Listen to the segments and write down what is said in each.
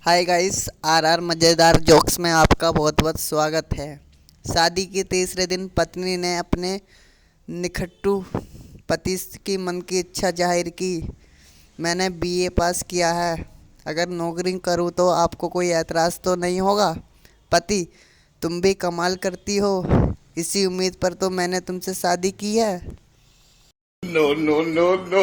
Hi guys, are मज़ेदार jokes में आपका बहुत बहुत स्वागत है। शादी के तीसरे दिन पत्नी ने अपने निखट्टू पति की मन की इच्छा जाहिर की। मैंने बीए पास किया है, अगर नौकरी करूं तो आपको कोई ऐतराज़ तो नहीं होगा। पति: तुम भी कमाल करती हो, इसी उम्मीद पर तो मैंने तुमसे शादी की है। No, no, no, no.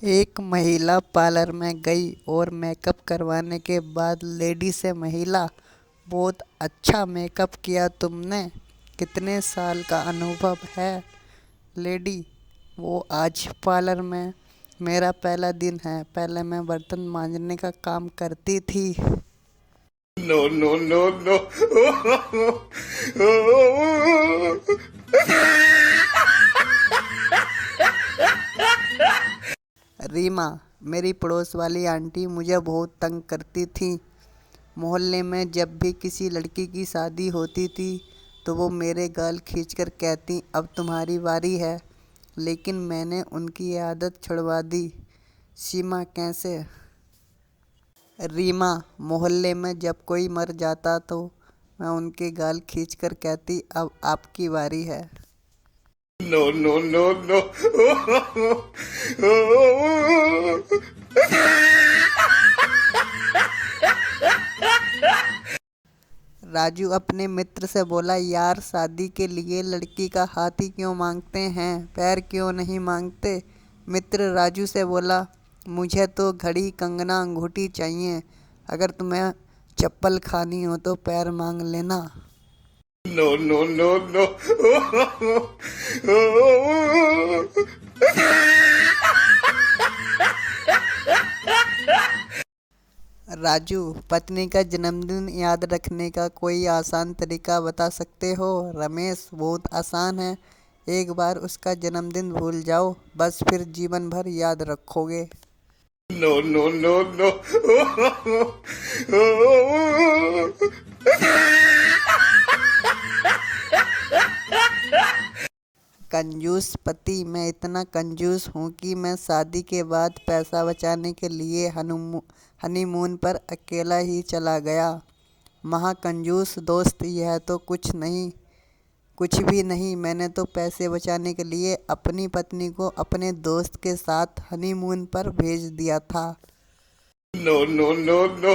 एक महिला पार्लर में गई और मेकअप करवाने के बाद लेडी से महिला: बहुत अच्छा मेकअप किया तुमने, कितने साल का अनुभव है? लेडी: वो आज पार्लर में मेरा पहला दिन है, पहले मैं बर्तन मांजने का काम करती थी। No, no, no, no. Reema: मेरी पड़ोस वाली आंटी मुझे बहुत तंग करती थी। मोहल्ले में जब भी किसी लड़की की शादी होती थी तो वो मेरे गाल खींचकर कहती अब तुम्हारी बारी है, लेकिन मैंने उनकी ये आदत छुड़वा दी। सीमा: कैसे? रीमा: मोहल्ले में जब कोई मर जाता तो मैं उनके गाल खींचकर कहती अब आपकी बारी है। No, no, no, no. Raju अपने मित्र से बोला, यार शादी के लिए लड़की का हाथ ही क्यों मांगते हैं, पैर क्यों नहीं मांगते? मित्र राजू से बोला, मुझे तो घड़ी कंगना अंगूठी चाहिए, अगर तुम्हें चप्पल खानी हो तो पैर मांग लेना। No, no, no, no. Raju: पत्नी का जन्मदिन याद रखने का कोई आसान तरीका बता सकते हो? रमेश: बहुत आसान है, एक बार उसका जन्मदिन भूल जाओ, बस फिर जीवन भर याद रखोगे। No, no, no, no. कंजूस पति: मैं इतना कंजूस हूँ कि मैं शादी के बाद पैसा बचाने के लिए हनीमून पर अकेला ही चला गया। महाकंजूस दोस्त: यह तो कुछ भी नहीं, मैंने तो पैसे बचाने के लिए अपनी पत्नी को अपने दोस्त के साथ हनीमून पर भेज दिया था। No, no, no, no.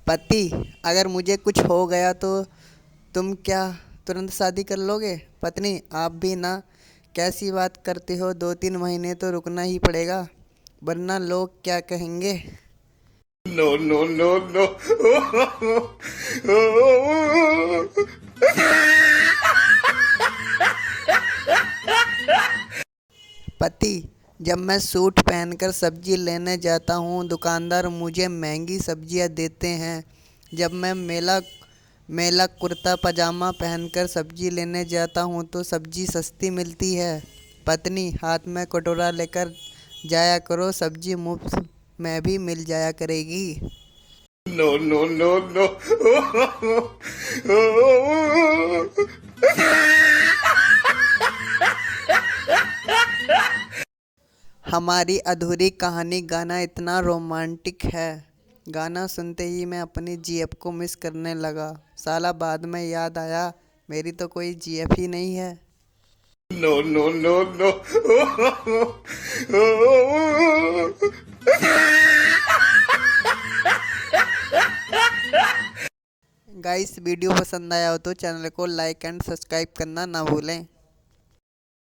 पति: अगर मुझे कुछ हो गया तो तुम क्या तुरंत शादी कर लोगे? पत्नी: आप भी ना, कैसी बात करते हो, 2-3 महीने तो रुकना ही पड़ेगा, वरना लोग क्या कहेंगे? No, no, no, no. पति: जब मैं सूट पहनकर सब्जी लेने जाता हूँ दुकानदार मुझे महंगी सब्जियाँ देते हैं, जब मैं मेला कुर्ता पजामा पहनकर सब्जी लेने जाता हूँ तो सब्जी सस्ती मिलती है। पत्नी: हाथ में कटोरा लेकर जाया करो, सब्जी मुफ्त में भी मिल जाया करेगी। No, no, no, no. हमारी अधूरी कहानी गाना इतना रोमांटिक है, गाना सुनते ही मैं अपनी जीएफ को मिस करने लगा। साला बाद में याद आया मेरी तो कोई जीएफ ही नहीं है। No, no, no, no. Guys, video पसंद आया हो तो चैनल को लाइक एंड सब्सक्राइब करना ना भूलें।